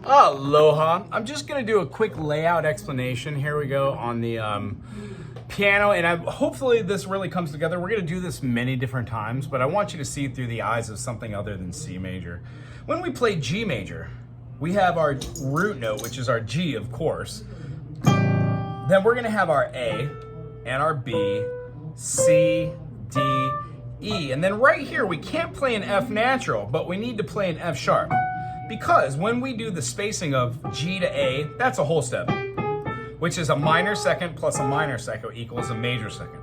Aloha. I'm just going to do a quick layout explanation. Here we go on the piano, and hopefully this really comes together. We're going to do this many different times, but I want you to see through the eyes of something other than C major. When we play G major, we have our root note, which is our G, of course. Then we're going to have our A and our B, C, D, E. And then right here, we can't play an F natural, but we need to play an F sharp. Because when we do the spacing of G to A, that's a whole step, which is a minor second plus a minor second equals a major second.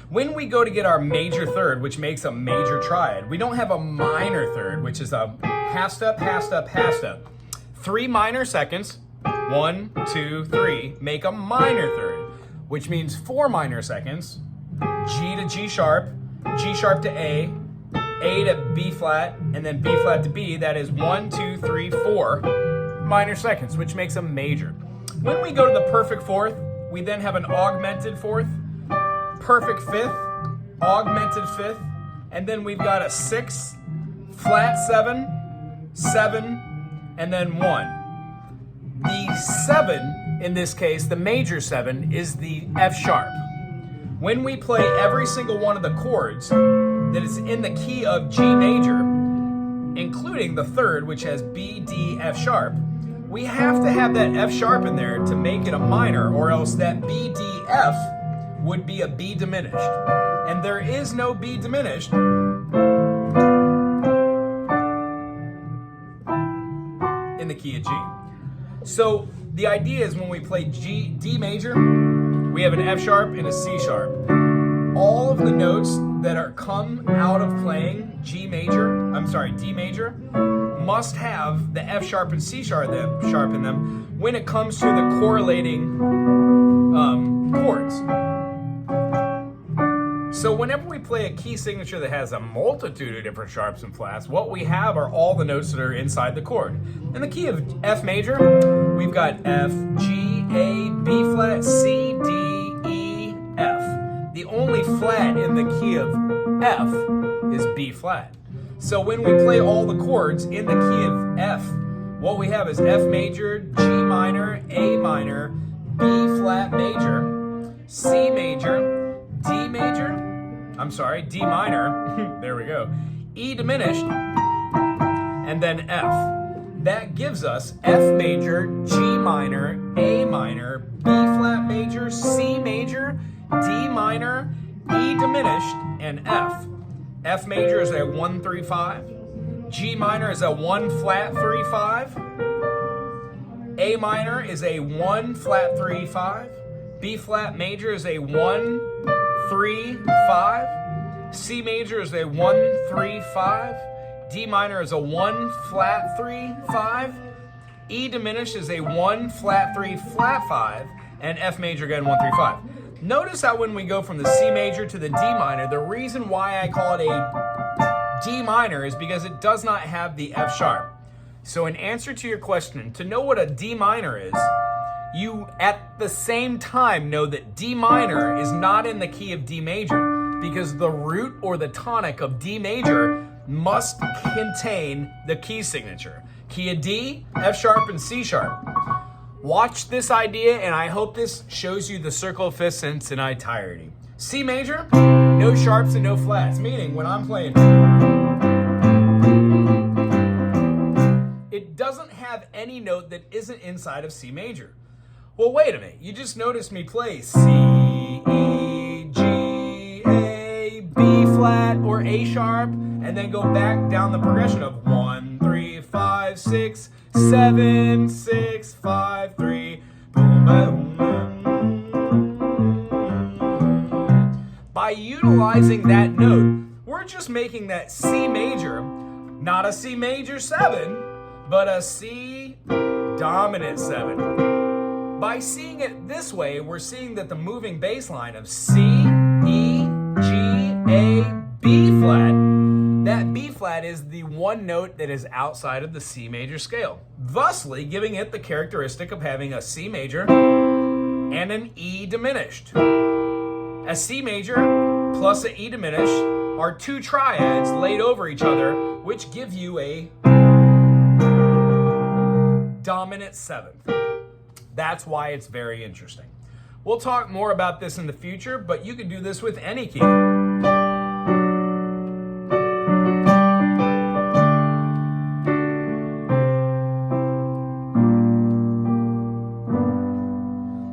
When we go to get our major third, which makes a major triad, we don't have a minor third, which is a half step, half step, half step. 3 minor seconds, 1, 2, 3, make a minor third, which means 4 minor seconds, G to G sharp to A to B flat, and then B flat to B. That is 1, 2, 3, 4 minor seconds, which makes a major. When we go to the perfect fourth, we then have an augmented fourth, perfect fifth, augmented fifth, and then we've got a 6, flat 7, 7, and then 1. The 7, in this case, the major 7, is the F sharp. When we play every single one of the chords that is in the key of G major, including the third, which has B, D, F sharp, we have to have that F sharp in there to make it a minor, or else that B, D, F would be a B diminished. And there is no B diminished in the key of G. So the idea is when we play D major, we have an F sharp and a C sharp. All of the notes that come out of playing D major, must have the F sharp and C sharp in them when it comes to the correlating chords. So whenever we play a key signature that has a multitude of different sharps and flats, what we have are all the notes that are inside the chord. In the key of F major, we've got F, G, A, B flat, C, D, E, F. The only flat in the key of F is B flat. So when we play all the chords in the key of F, what we have is F major, G minor, A minor, B flat major, C major, D minor, there we go, E diminished, and then F. That gives us F major, G minor, A minor, B flat major, C major, D minor, E diminished, and F. F major is a 1, 3, 5. G minor is a 1 flat 3, 5. A minor is a 1 flat 3, 5. B flat major is a 1, 3, 5. C major is a 1, 3, 5. D minor is a 1 flat 3, 5. E diminished is a 1 flat 3, flat 5. And F major again 1, 3, 5. Notice how when we go from the C major to the D minor, the reason why I call it a D minor is because it does not have the F sharp. So in answer to your question, to know what a D minor is, you at the same time know that D minor is not in the key of D major, because the root or the tonic of D major must contain the key signature. Key of D, F sharp, and C sharp. Watch this idea, and I hope this shows you the circle of fifths in its entirety. C major, no sharps and no flats, meaning when I'm playing, it doesn't have any note that isn't inside of C major. Well, wait a minute, you just noticed me play C, E, G, A, B flat, or A sharp, and then go back down the progression of 1, 3, 5, 6, 7, 6, 5, 3, boom, boom, boom. By utilizing that note, we're just making that C major not a C major 7, but a C dominant 7. By seeing it this way, we're seeing that the moving bass line of C, E, G, A, B flat, that B flat is the one note that is outside of the C major scale, thusly giving it the characteristic of having a C major and an E diminished. A C major plus an E diminished are two triads laid over each other, which give you a dominant 7th. That's why it's very interesting. We'll talk more about this in the future, but you can do this with any key.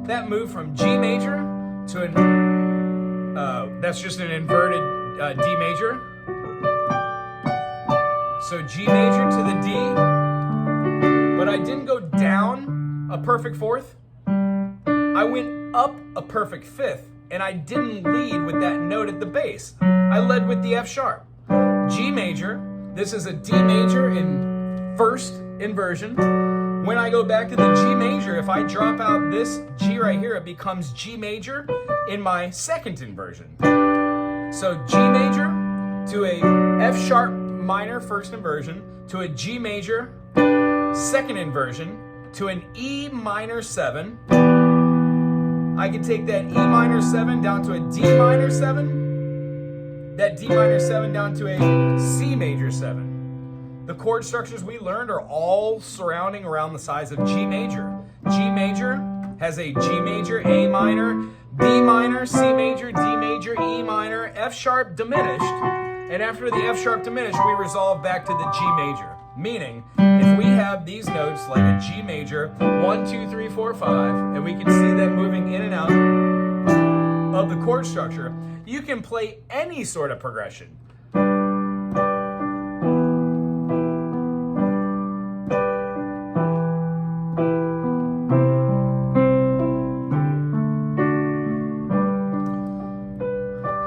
That move from G major to an, that's just an inverted D major. So G major to the D, but I didn't go down a perfect 4th. I went up a perfect 5th, and I didn't lead with that note at the bass. I led with the F sharp. G major, this is a D major in 1st inversion. When I go back to the G major, if I drop out this G right here, it becomes G major in my 2nd inversion. So G major to a F sharp minor 1st inversion, to a G major 2nd inversion, to an E minor 7. I can take that E minor 7 down to a D minor 7, that D minor 7 down to a C major 7. The chord structures we learned are all surrounding around the size of G major. G major has a G major, A minor, B minor, C major, D major, E minor, F sharp diminished, and after the F sharp diminished, we resolve back to the G major. Meaning, if we have these notes like a G major, 1, 2, 3, 4, 5, and we can see them moving in and out of the chord structure, you can play any sort of progression.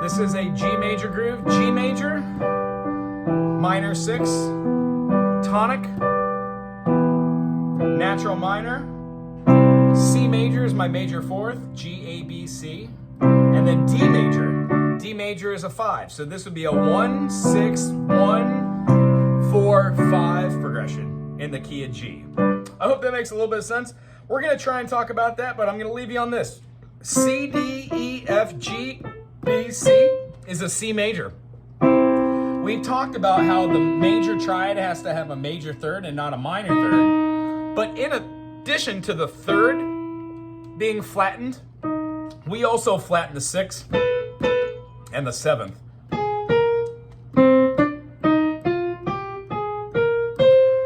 This is a G major groove, G major, minor 6, tonic, natural minor, C major is my major 4th, G, A, B, C, and then D major. D major is a 5, so this would be a 1, 6, 1, 4, 5 progression in the key of G. I hope that makes a little bit of sense. We're going to try and talk about that, but I'm going to leave you on this. C, D, E, F, G, B, C is a C major. We talked about how the major triad has to have a major 3rd and not a minor 3rd. But in addition to the 3rd being flattened, we also flatten the 6th and the 7th.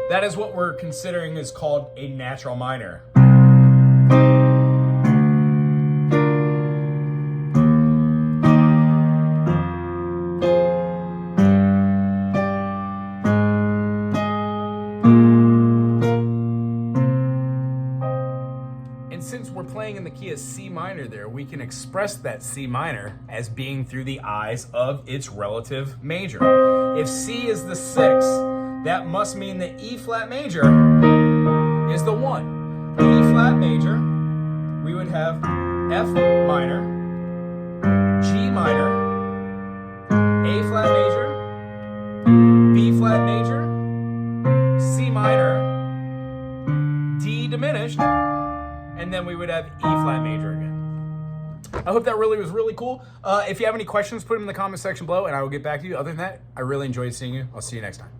That is what we're considering is called a natural minor. Since we're playing in the key of C minor there, we can express that C minor as being through the eyes of its relative major. If C is the 6, that must mean that E flat major is the 1. E flat major, we would have F minor, G minor, A flat major, B flat major, C minor, D diminished, and then we would have E flat major again. I hope that was really cool. If you have any questions, put them in the comment section below and I will get back to you. Other than that, I really enjoyed seeing you. I'll see you next time.